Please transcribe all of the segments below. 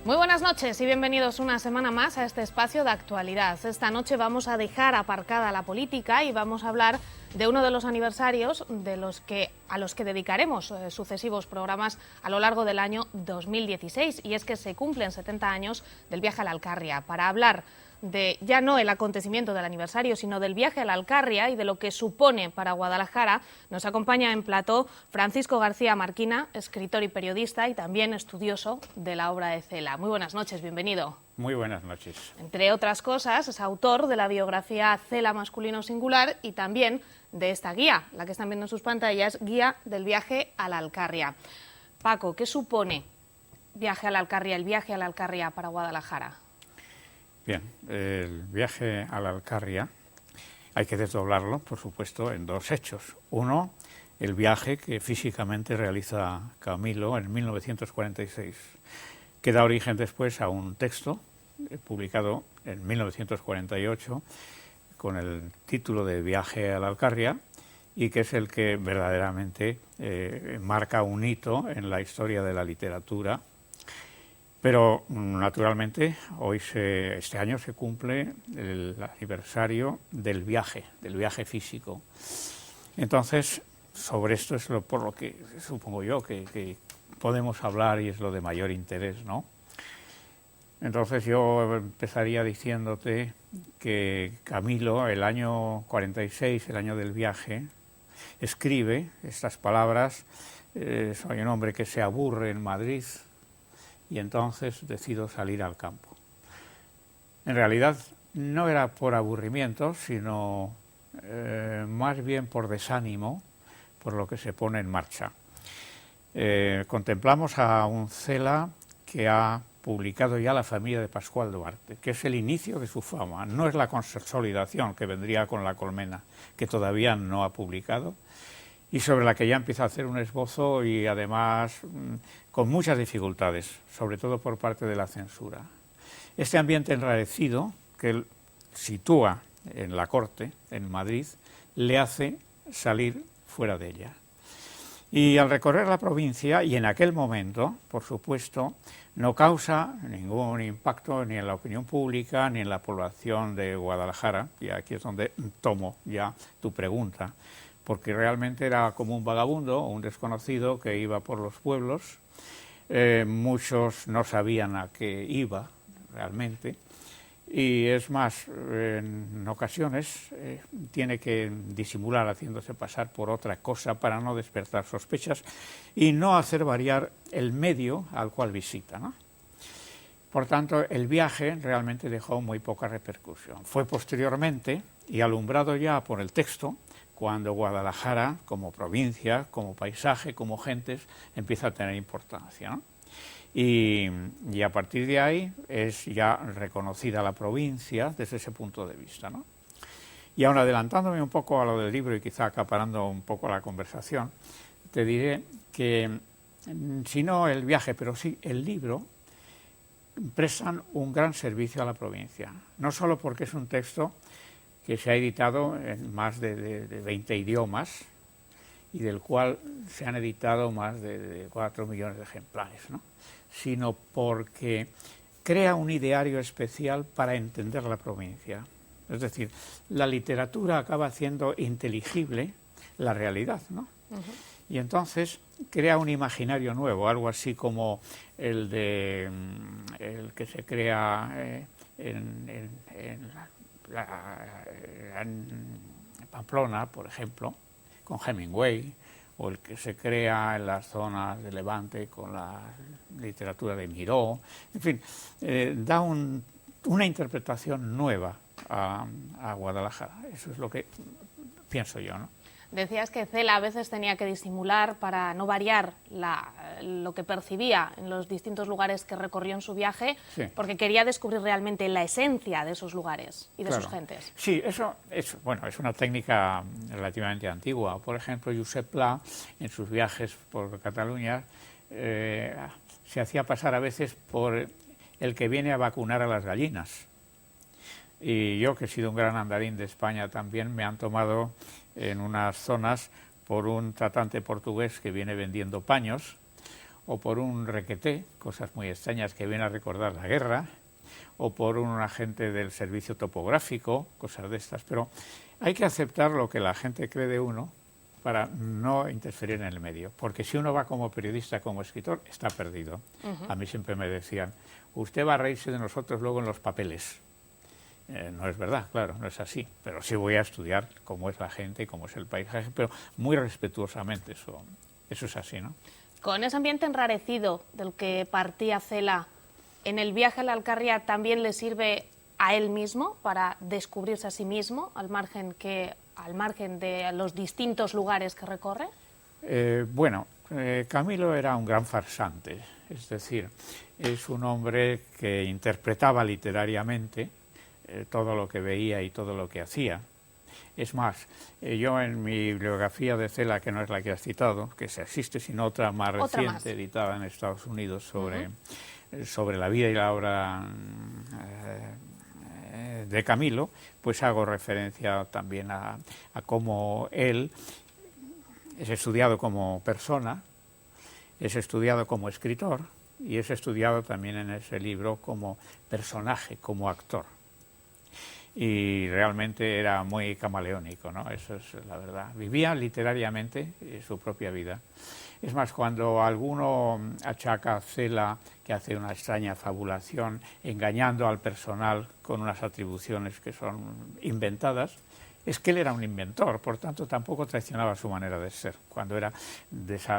Muy buenas noches y bienvenidos una semana más a este espacio de actualidad. Esta noche vamos a dejar aparcada la política y vamos a hablar de uno de los aniversarios a los que dedicaremos sucesivos programas a lo largo del año 2016, y es que se cumplen 70 años del viaje a la Alcarria. Para hablar de ya no el acontecimiento del aniversario, sino del viaje a la Alcarria y de lo que supone para Guadalajara, nos acompaña en plató Francisco García Marquina, escritor y periodista y también estudioso de la obra de Cela. Muy buenas noches, bienvenido. Muy buenas noches. Entre otras cosas, es autor de la biografía Cela masculino singular y también de esta guía, la que están viendo en sus pantallas, Guía del viaje a la Alcarria. Paco, ¿qué supone el viaje a la Alcarria para Guadalajara? Bien, el viaje a la Alcarria hay que desdoblarlo, por supuesto, en dos hechos. Uno, el viaje que físicamente realiza Camilo en 1946, que da origen después a un texto publicado en 1948 con el título de Viaje a la Alcarria, y que es el que verdaderamente marca un hito en la historia de la literatura. Pero, naturalmente, este año se cumple el aniversario del viaje físico. Entonces, sobre esto es por lo que supongo yo que podemos hablar y es lo de mayor interés, ¿no? Entonces yo empezaría diciéndote que Camilo, el año 46, el año del viaje, escribe estas palabras: soy un hombre que se aburre en Madrid, y entonces decido salir al campo. En realidad no era por aburrimiento, sino más bien por desánimo, por lo que se pone en marcha. Contemplamos a un Cela que ha publicado ya La familia de Pascual Duarte, que es el inicio de su fama, no es la consolidación que vendría con La colmena, que todavía no ha publicado, y sobre la que ya empieza a hacer un esbozo y además con muchas dificultades, sobre todo por parte de la censura. Este ambiente enrarecido que él sitúa en la corte, en Madrid, le hace salir fuera de ella. Y al recorrer la provincia, y en aquel momento, por supuesto, no causa ningún impacto ni en la opinión pública ni en la población de Guadalajara, y aquí es donde tomo ya tu pregunta, porque realmente era como un vagabundo o un desconocido que iba por los pueblos. Muchos no sabían a qué iba realmente, y es más, en ocasiones tiene que disimular haciéndose pasar por otra cosa para no despertar sospechas y no hacer variar el medio al cual visita, ¿no? Por tanto, el viaje realmente dejó muy poca repercusión. Fue posteriormente, y alumbrado ya por el texto, cuando Guadalajara, como provincia, como paisaje, como gentes, empieza a tener importancia, ¿no? Y a partir de ahí es ya reconocida la provincia desde ese punto de vista, ¿no? Y aún adelantándome un poco a lo del libro y quizá acaparando un poco la conversación, te diré que, si no el viaje, pero sí el libro, prestan un gran servicio a la provincia, no solo porque es un texto que se ha editado en más de 20 idiomas y del cual se han editado más de 4 millones de ejemplares, ¿no? Sino porque crea un ideario especial para entender la provincia. Es decir, la literatura acaba haciendo inteligible la realidad, ¿no? Y entonces crea un imaginario nuevo, algo así como el que se crea en Pamplona, por ejemplo, con Hemingway, o el que se crea en las zonas de Levante con la literatura de Miró. En fin, da una interpretación nueva a Guadalajara. Eso es lo que pienso yo, ¿no? Decías que Cela a veces tenía que disimular para no variar lo que percibía en los distintos lugares que recorrió en su viaje, sí, porque quería descubrir realmente la esencia de esos lugares y de sus gentes. Sí, eso es una técnica relativamente antigua. Por ejemplo, Josep Pla, en sus viajes por Cataluña, se hacía pasar a veces por el que viene a vacunar a las gallinas. Y yo, que he sido un gran andarín de España también, me han tomado en unas zonas por un tratante portugués que viene vendiendo paños, o por un requeté, cosas muy extrañas que vienen a recordar la guerra, o por un agente del servicio topográfico, cosas de estas, pero hay que aceptar lo que la gente cree de uno para no interferir en el medio, porque si uno va como periodista, como escritor, está perdido. A mí siempre me decían, usted va a reírse de nosotros luego en los papeles. No es verdad, claro, no es así, pero sí voy a estudiar cómo es la gente y cómo es el paisaje, pero muy respetuosamente, eso es así, ¿no? Con ese ambiente enrarecido del que partía Cela, ¿en el viaje a la Alcarria también le sirve a él mismo para descubrirse a sí mismo, al margen de los distintos lugares que recorre? Camilo era un gran farsante, es decir, es un hombre que interpretaba literariamente todo lo que veía y todo lo que hacía. Es más, yo en mi bibliografía de Cela, que no es la que has citado, que se existe, sino otra más reciente, editada en Estados Unidos sobre la vida y la obra de Camilo, pues hago referencia también a cómo él es estudiado como persona, es estudiado como escritor y es estudiado también en ese libro como personaje, como actor. Y realmente era muy camaleónico, ¿no? Eso es la verdad. Vivía literariamente su propia vida. Es más, cuando alguno achaca a Cela que hace una extraña fabulación, engañando al personal con unas atribuciones que son inventadas, es que él era un inventor, por tanto tampoco traicionaba su manera de ser. Cuando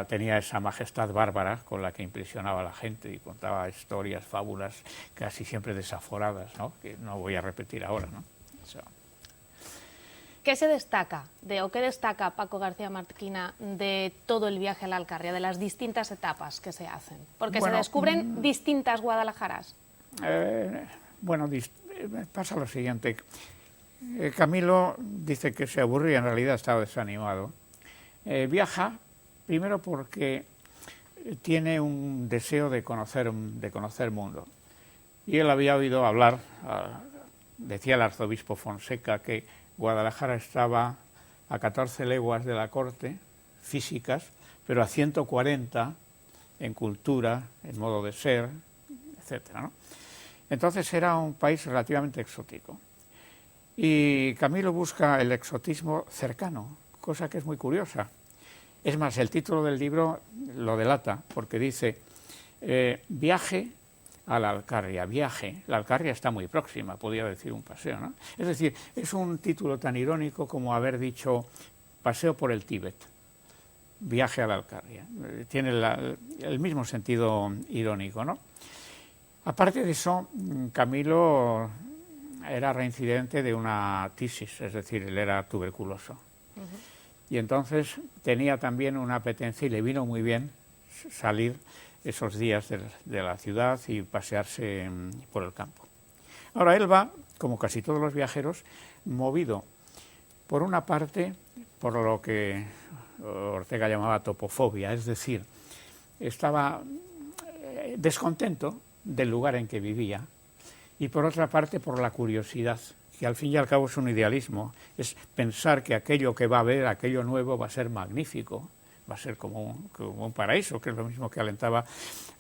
tenía esa majestad bárbara con la que impresionaba a la gente y contaba historias, fábulas, casi siempre desaforadas, ¿no? Que no voy a repetir ahora, ¿no? ¿Qué se destaca qué destaca Paco García Marquina de todo el viaje a la Alcarria, de las distintas etapas que se hacen? Porque se descubren distintas Guadalajaras. Pasa lo siguiente. Camilo dice que se aburría, en realidad estaba desanimado. Viaja primero porque tiene un deseo de conocer mundo. Y él había oído hablar, decía el arzobispo Fonseca, que Guadalajara estaba a 14 leguas de la corte, físicas, pero a 140 en cultura, en modo de ser, etcétera, ¿no? Entonces era un país relativamente exótico. Y Camilo busca el exotismo cercano, cosa que es muy curiosa. Es más, el título del libro lo delata, porque dice viaje a la Alcarria, viaje. La Alcarria está muy próxima, podría decir un paseo, ¿no? Es decir, es un título tan irónico como haber dicho paseo por el Tíbet, viaje a la Alcarria. Tiene el mismo sentido irónico, ¿no? Aparte de eso, Camilo era reincidente de una tisis, es decir, él era tuberculoso. Y entonces tenía también una apetencia y le vino muy bien salir esos días de la ciudad y pasearse por el campo. Ahora él va, como casi todos los viajeros, movido por una parte por lo que Ortega llamaba topofobia, es decir, estaba descontento del lugar en que vivía, y por otra parte por la curiosidad, que al fin y al cabo es un idealismo, es pensar que aquello que va a ver, aquello nuevo, va a ser magnífico, va a ser como un paraíso, que es lo mismo que alentaba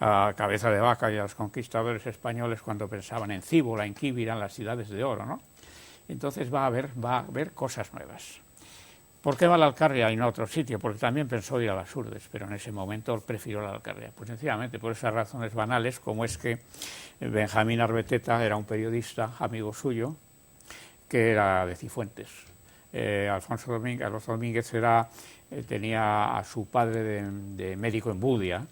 a Cabeza de Vaca y a los conquistadores españoles cuando pensaban en Cíbola, en Quíbira, en las ciudades de oro, ¿no? Entonces va a ver cosas nuevas. ¿Por qué va a la Alcarria y no a otro sitio? Porque también pensó ir a las Urdes, pero en ese momento prefirió la Alcarria. Pues sencillamente por esas razones banales, como es que Benjamín Arbeteta era un periodista, amigo suyo, que era de Cifuentes. Alfonso Domínguez tenía a su padre de médico en Budia,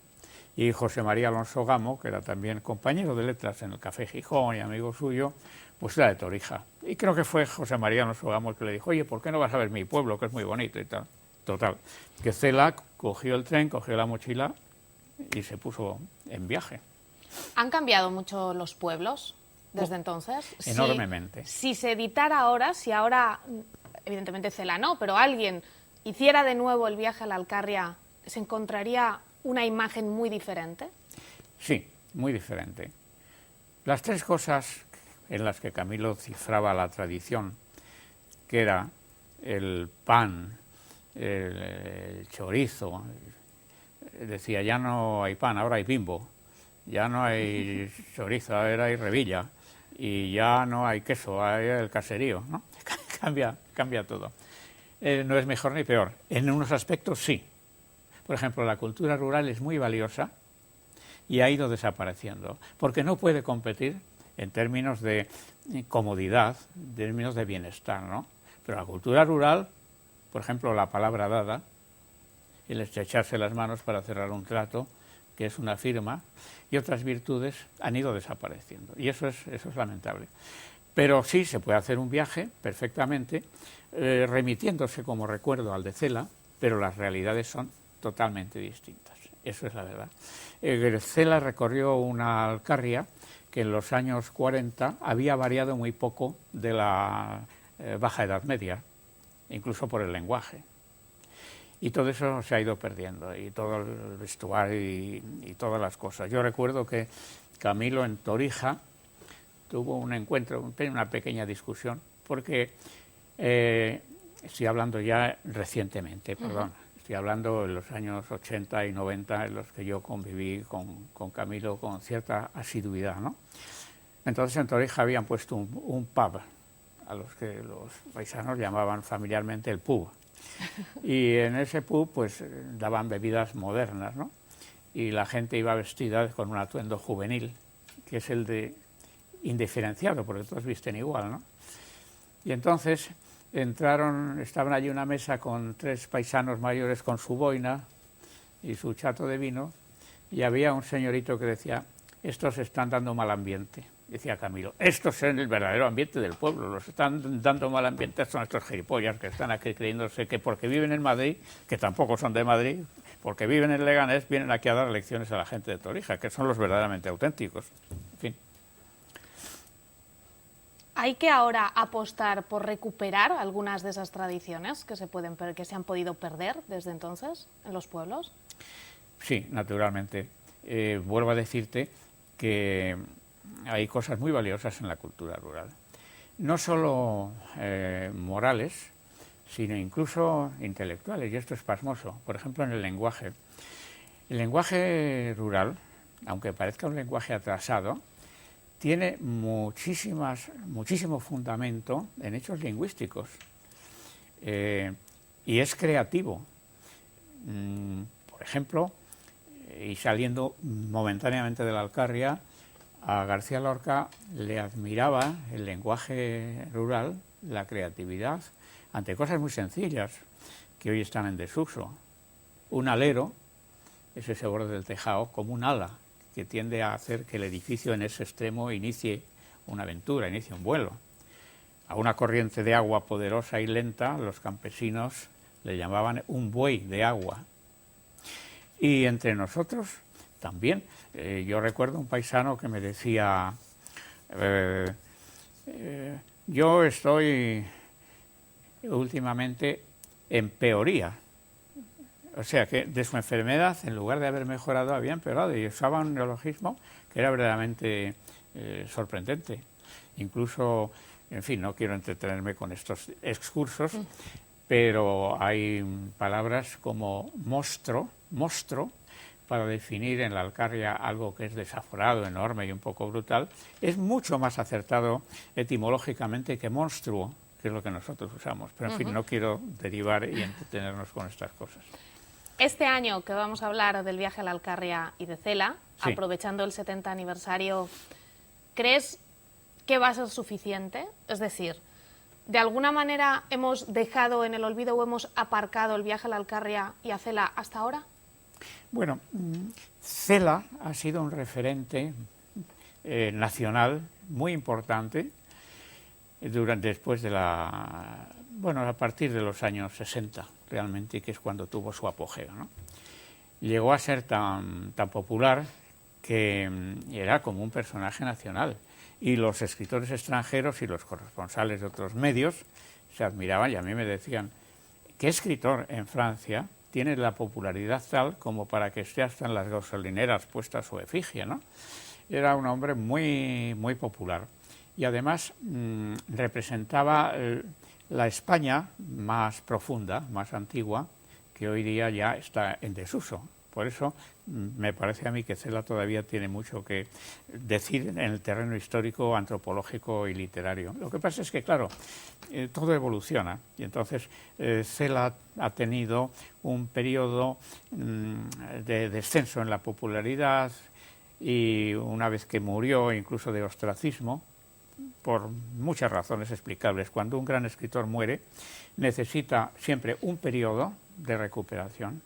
y José María Alonso Gamo, que era también compañero de letras en el Café Gijón y amigo suyo, pues era de Torija. Y creo que fue José María Alonso Gamo el que le dijo, oye, ¿por qué no vas a ver mi pueblo, que es muy bonito y tal? Total, que Cela cogió el tren, cogió la mochila y se puso en viaje. ¿Han cambiado mucho los pueblos desde entonces? Enormemente. Si se editara ahora, si ahora, evidentemente Cela no, pero alguien hiciera de nuevo el viaje a la Alcarria, ¿se encontraría una imagen muy diferente? Sí, muy diferente. Las tres cosas en las que Camilo cifraba la tradición, que era el pan, el chorizo, decía, ya no hay pan, ahora hay Bimbo, ya no hay chorizo, ahora hay revilla, y ya no hay queso, hay el caserío, ¿no? Cambia todo. No es mejor ni peor. En unos aspectos sí. Por ejemplo, la cultura rural es muy valiosa y ha ido desapareciendo, porque no puede competir en términos de comodidad, en términos de bienestar, ¿no? Pero la cultura rural, por ejemplo, la palabra dada, el estrecharse las manos para cerrar un trato, que es una firma, y otras virtudes han ido desapareciendo. Y eso es lamentable. Pero sí se puede hacer un viaje perfectamente, remitiéndose como recuerdo al de Cela, pero las realidades son totalmente distintas. Eso es la verdad. Cela recorrió una Alcarria que en los años 40 había variado muy poco de la Baja Edad Media, incluso por el lenguaje. Y todo eso se ha ido perdiendo, y todo el vestuario y todas las cosas. Yo recuerdo que Camilo en Torija tuvo un encuentro, una pequeña discusión, porque estoy hablando ya recientemente, perdón, estoy hablando en los años 80 y 90, en los que yo conviví con Camilo con cierta asiduidad, ¿no? Entonces en Torija habían puesto un pub, a los que los paisanos llamaban familiarmente el pub. Y en ese pub pues daban bebidas modernas, ¿no? Y la gente iba vestida con un atuendo juvenil, que es el de indiferenciado, porque todos visten igual, ¿no? Y entonces estaban allí una mesa con 3 paisanos mayores con su boina y su chato de vino, y había un señorito que decía, estos están dando mal ambiente. Decía Camilo, estos son el verdadero ambiente del pueblo, los están dando mal ambiente son estos gilipollas que están aquí creyéndose que porque viven en Madrid, que tampoco son de Madrid, porque viven en Leganés, vienen aquí a dar lecciones a la gente de Torija, que son los verdaderamente auténticos. En fin. ¿Hay que ahora apostar por recuperar algunas de esas tradiciones que se han podido perder desde entonces en los pueblos? Sí, naturalmente. Vuelvo a decirte que hay cosas muy valiosas en la cultura rural. No solo morales, sino incluso intelectuales, y esto es pasmoso. Por ejemplo, en el lenguaje. El lenguaje rural, aunque parezca un lenguaje atrasado, tiene muchísimo fundamento en hechos lingüísticos y es creativo. Por ejemplo, y saliendo momentáneamente de la Alcarria, a García Lorca le admiraba el lenguaje rural, la creatividad, ante cosas muy sencillas que hoy están en desuso. Un alero es ese borde del tejado como un ala, que tiende a hacer que el edificio en ese extremo inicie una aventura, inicie un vuelo. A una corriente de agua poderosa y lenta, los campesinos le llamaban un buey de agua. Y entre nosotros también. Yo recuerdo un paisano que me decía, yo estoy últimamente en peoría. O sea, que de su enfermedad, en lugar de haber mejorado, había empeorado, y usaba un neologismo que era verdaderamente sorprendente. Incluso, en fin, no quiero entretenerme con estos excursos, pero hay palabras como monstruo, para definir en la Alcarria algo que es desaforado, enorme y un poco brutal, es mucho más acertado etimológicamente que monstruo, que es lo que nosotros usamos. Pero, en fin, no quiero derivar y entretenernos con estas cosas. Este año que vamos a hablar del viaje a la Alcarria y de Cela, sí, aprovechando el 70 aniversario, ¿crees que va a ser suficiente? Es decir, ¿de alguna manera hemos dejado en el olvido o hemos aparcado el viaje a la Alcarria y a Cela hasta ahora? Bueno, Cela ha sido un referente nacional muy importante después de a partir de los años 60, realmente, que es cuando tuvo su apogeo, ¿no? Llegó a ser tan popular que era como un personaje nacional, y los escritores extranjeros y los corresponsales de otros medios se admiraban, y a mí me decían, ¿qué escritor en Francia tiene la popularidad tal como para que esté hasta en las gasolineras puesta su efigie, ¿no? Era un hombre muy, muy popular, y además representaba la España más profunda, más antigua, que hoy día ya está en desuso, Por eso me parece a mí que Cela todavía tiene mucho que decir en el terreno histórico, antropológico y literario. Lo que pasa es que, claro, todo evoluciona y entonces Cela ha tenido un periodo de descenso en la popularidad y una vez que murió, incluso de ostracismo, por muchas razones explicables. Cuando un gran escritor muere, necesita siempre un periodo de recuperación,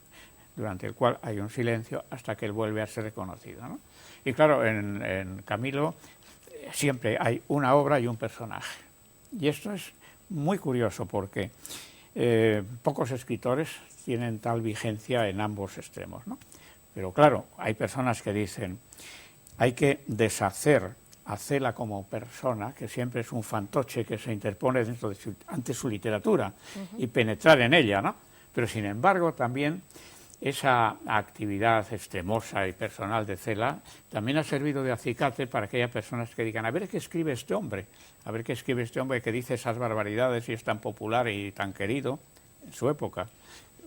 durante el cual hay un silencio hasta que él vuelve a ser reconocido, ¿no? Y claro, en Camilo siempre hay una obra y un personaje. Y esto es muy curioso porque pocos escritores tienen tal vigencia en ambos extremos, ¿no? Pero claro, hay personas que dicen, hay que deshacer a Cela como persona, que siempre es un fantoche que se interpone ante su literatura, y penetrar en ella, ¿no? Pero sin embargo también esa actividad extremosa y personal de Cela también ha servido de acicate para aquellas personas que digan, a ver qué escribe este hombre, a ver qué escribe este hombre que dice esas barbaridades y es tan popular y tan querido en su época.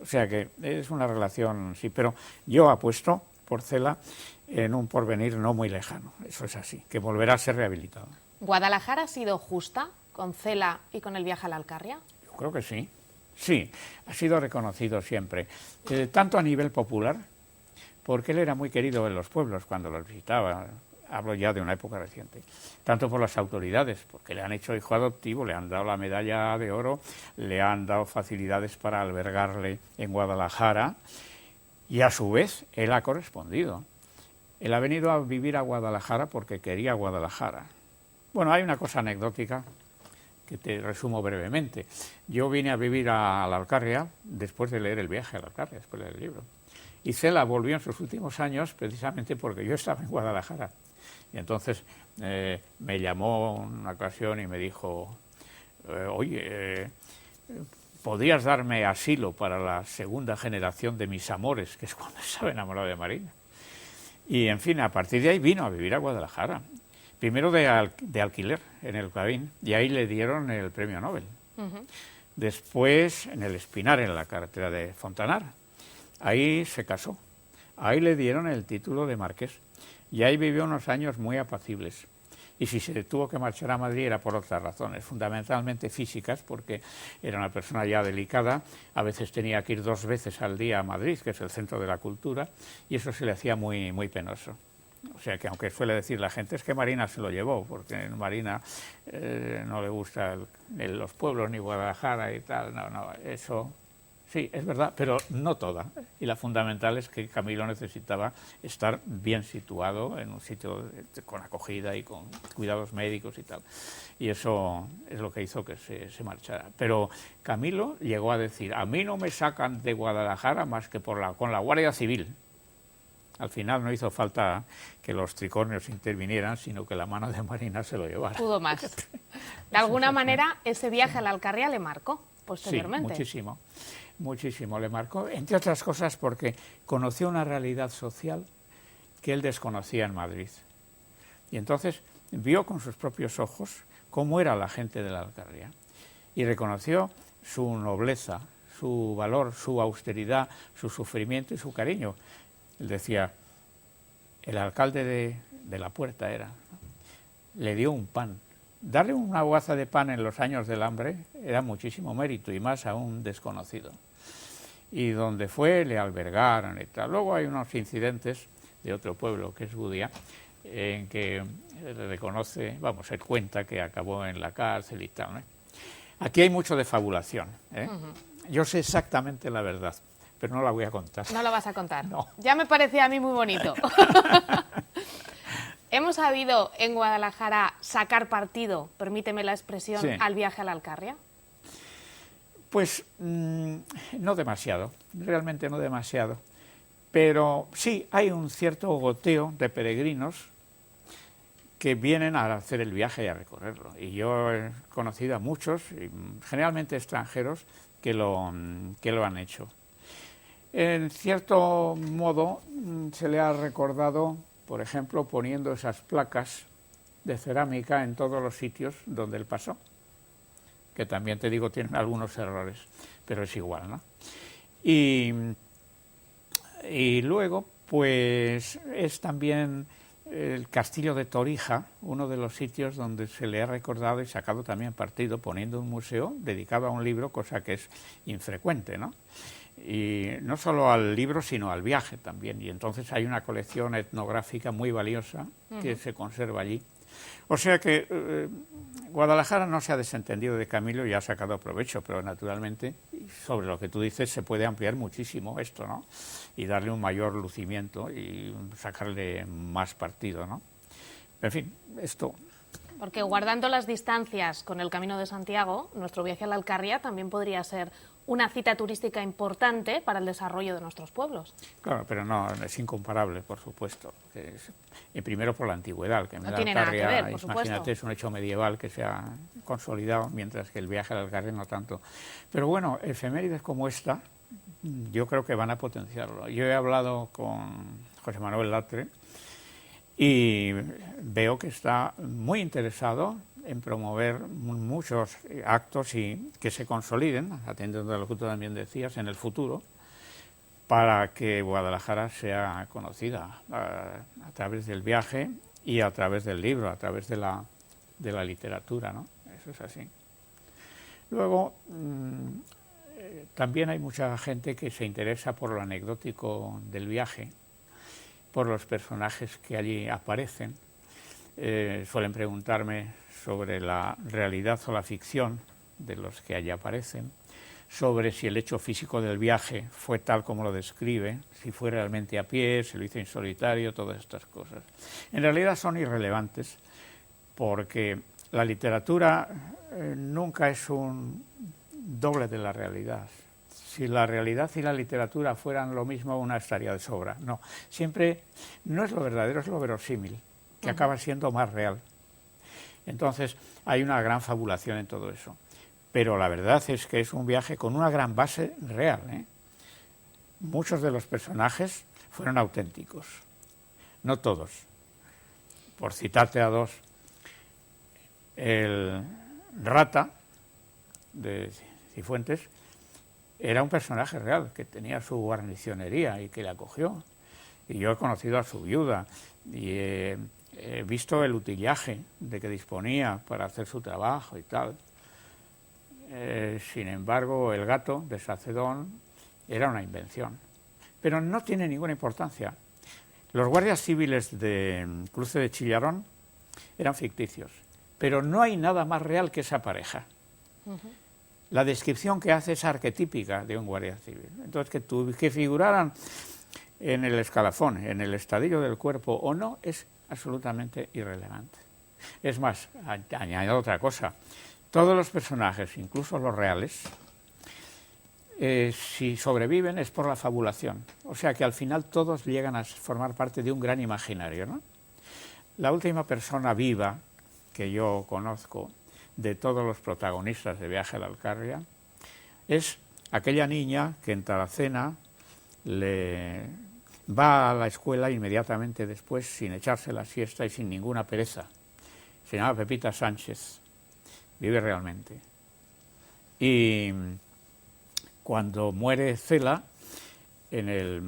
O sea que es una relación, sí, pero yo apuesto por Cela en un porvenir no muy lejano, eso es así, que volverá a ser rehabilitado. ¿Guadalajara ha sido justa con Cela y con el viaje a la Alcarria? Yo creo que sí, sí, ha sido reconocido siempre, tanto a nivel popular, porque él era muy querido en los pueblos cuando los visitaba, hablo ya de una época reciente, tanto por las autoridades, porque le han hecho hijo adoptivo, le han dado la medalla de oro, le han dado facilidades para albergarle en Guadalajara, y a su vez él ha correspondido. Él ha venido a vivir a Guadalajara porque quería Guadalajara. Bueno, hay una cosa anecdótica que te resumo brevemente. Yo vine a vivir a la Alcarria después de leer El viaje a la Alcarria, después de leer el libro. Y Cela volvió en sus últimos años precisamente porque yo estaba en Guadalajara. Y entonces me llamó una ocasión y me dijo, oye, ¿podrías darme asilo para la segunda generación de mis amores, que es cuando estaba enamorado de Marina? Y, en fin, a partir de ahí vino a vivir a Guadalajara. Primero de alquiler en el Clavín, y ahí le dieron el premio Nobel. Después en el Espinar, en la carretera de Fontanar. Ahí se casó. Ahí le dieron el título de marqués. Y ahí vivió unos años muy apacibles. Y si se tuvo que marchar a Madrid era por otras razones, fundamentalmente físicas, porque era una persona ya delicada, a veces tenía que ir 2 veces al día a Madrid, que es el centro de la cultura, y eso se le hacía muy, muy penoso. O sea que, aunque suele decir la gente, es que Marina se lo llevó, porque en Marina no le gusta los pueblos ni Guadalajara y tal, no, eso... Sí, es verdad, pero no toda. Y la fundamental es que Camilo necesitaba estar bien situado en un sitio con acogida y con cuidados médicos y tal. Y eso es lo que hizo que se marchara. Pero Camilo llegó a decir, a mí no me sacan de Guadalajara más que con la Guardia Civil. Al final no hizo falta que los tricornios intervinieran, sino que la mano de Marina se lo llevara. Pudo más. De alguna manera, ese viaje a la Alcarria le marcó posteriormente. Sí, muchísimo. Muchísimo le marcó, entre otras cosas porque conoció una realidad social que él desconocía en Madrid. Y entonces vio con sus propios ojos cómo era la gente de la Alcarria y reconoció su nobleza, su valor, su austeridad, su sufrimiento y su cariño. Él decía, el alcalde de la Puerta era, ¿no? Le dio un pan. Darle una hogaza de pan en los años del hambre era muchísimo mérito, y más a un desconocido. Y donde fue le albergaron y tal. Luego hay unos incidentes de otro pueblo, que es Budia, en que reconoce, él cuenta que acabó en la cárcel y tal, ¿no? Aquí hay mucho de fabulación, ¿eh? Yo sé exactamente la verdad, pero no la voy a contar. No lo vas a contar. No. Ya me parecía a mí muy bonito. ¿Hemos sabido en Guadalajara sacar partido, permíteme la expresión, sí, al viaje a la Alcarria? Pues no demasiado, realmente no demasiado. Pero sí hay un cierto goteo de peregrinos que vienen a hacer el viaje y a recorrerlo. Y yo he conocido a muchos, generalmente extranjeros, que lo han hecho. En cierto modo se le ha recordado, por ejemplo, poniendo esas placas de cerámica en todos los sitios donde él pasó, que también te digo tienen algunos errores, pero es igual, ¿no? Y Y luego, pues es también el castillo de Torija, uno de los sitios donde se le ha recordado y sacado también partido, poniendo un museo dedicado a un libro, cosa que es infrecuente, ¿no? Y no solo al libro, sino al viaje también. Y entonces hay una colección etnográfica muy valiosa que se conserva allí. O sea que Guadalajara no se ha desentendido de Camilo y ha sacado provecho, pero naturalmente sobre lo que tú dices se puede ampliar muchísimo esto, ¿no? Y darle un mayor lucimiento y sacarle más partido, ¿no? En fin, esto... Porque guardando las distancias con el Camino de Santiago, nuestro viaje a la Alcarria también podría ser una cita turística importante para el desarrollo de nuestros pueblos. Claro, pero no, es incomparable, por supuesto. Y primero por la antigüedad, que no tiene nada que ver, por supuesto. Imagínate, es un hecho medieval que se ha consolidado, mientras que el viaje a la Alcarria no tanto. Pero bueno, efemérides como esta, yo creo que van a potenciarlo. Yo he hablado con José Manuel Latre y veo que está muy interesado en promover muchos actos y que se consoliden, atendiendo a lo que tú también decías, en el futuro, para que Guadalajara sea conocida a través del viaje y a través del libro, a través de la literatura, ¿no? Eso es así. Luego, también hay mucha gente que se interesa por lo anecdótico del viaje, por los personajes que allí aparecen. Suelen preguntarme sobre la realidad o la ficción de los que allí aparecen, sobre si el hecho físico del viaje fue tal como lo describe, si fue realmente a pie, si lo hizo en solitario, todas estas cosas. En realidad son irrelevantes, porque la literatura nunca es un doble de la realidad. Si la realidad y la literatura fueran lo mismo, una estaría de sobra. No, siempre no es lo verdadero, es lo verosímil, que acaba siendo más real. Entonces hay una gran fabulación en todo eso. Pero la verdad es que es un viaje con una gran base real, ¿eh? Muchos de los personajes fueron auténticos, no todos. Por citarte a dos, el Rata de Cifuentes era un personaje real que tenía su guarnicionería y que le acogió. Y yo he conocido a su viuda y he visto el utillaje de que disponía para hacer su trabajo y tal. Sin embargo, el gato de Sacedón era una invención, pero no tiene ninguna importancia. Los guardias civiles de Cruce de Chillarón eran ficticios, pero no hay nada más real que esa pareja. La descripción que hace es arquetípica de un guardia civil. Entonces, que figuraran en el escalafón, en el estadillo del cuerpo o no, es absolutamente irrelevante. Es más, añado otra cosa. Todos los personajes, incluso los reales, si sobreviven es por la fabulación. O sea que al final todos llegan a formar parte de un gran imaginario, ¿no? La última persona viva que yo conozco de todos los protagonistas de Viaje a la Alcarria es aquella niña que en Taracena le va a la escuela inmediatamente después sin echarse la siesta y sin ninguna pereza. Se llama Pepita Sánchez. Vive realmente. Y cuando muere Cela, en el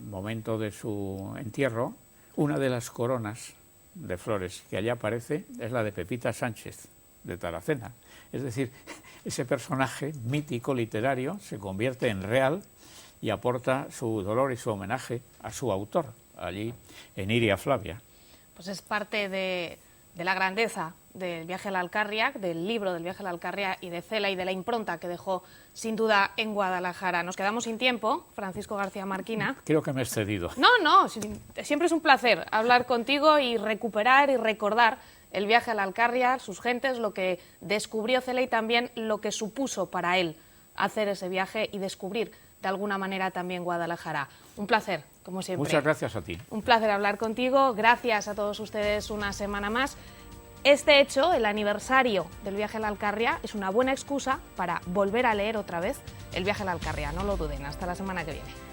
momento de su entierro, una de las coronas de flores que allá aparece es la de Pepita Sánchez, de Taracena. Es decir, ese personaje mítico literario se convierte en real y aporta su dolor y su homenaje a su autor, allí en Iria Flavia. Pues es parte de la grandeza del Viaje a la Alcarria, del libro del Viaje a la Alcarria y de Cela y de la impronta que dejó sin duda en Guadalajara. Nos quedamos sin tiempo, Francisco García Marquina. Creo que me he excedido. No, siempre es un placer hablar contigo y recuperar y recordar el Viaje a la Alcarria, sus gentes, lo que descubrió Cela y también lo que supuso para él hacer ese viaje y descubrir de alguna manera también Guadalajara. Un placer, como siempre. Muchas gracias a ti. Un placer hablar contigo. Gracias a todos ustedes una semana más. Este hecho, el aniversario del Viaje a la Alcarria, es una buena excusa para volver a leer otra vez el Viaje a la Alcarria. No lo duden. Hasta la semana que viene.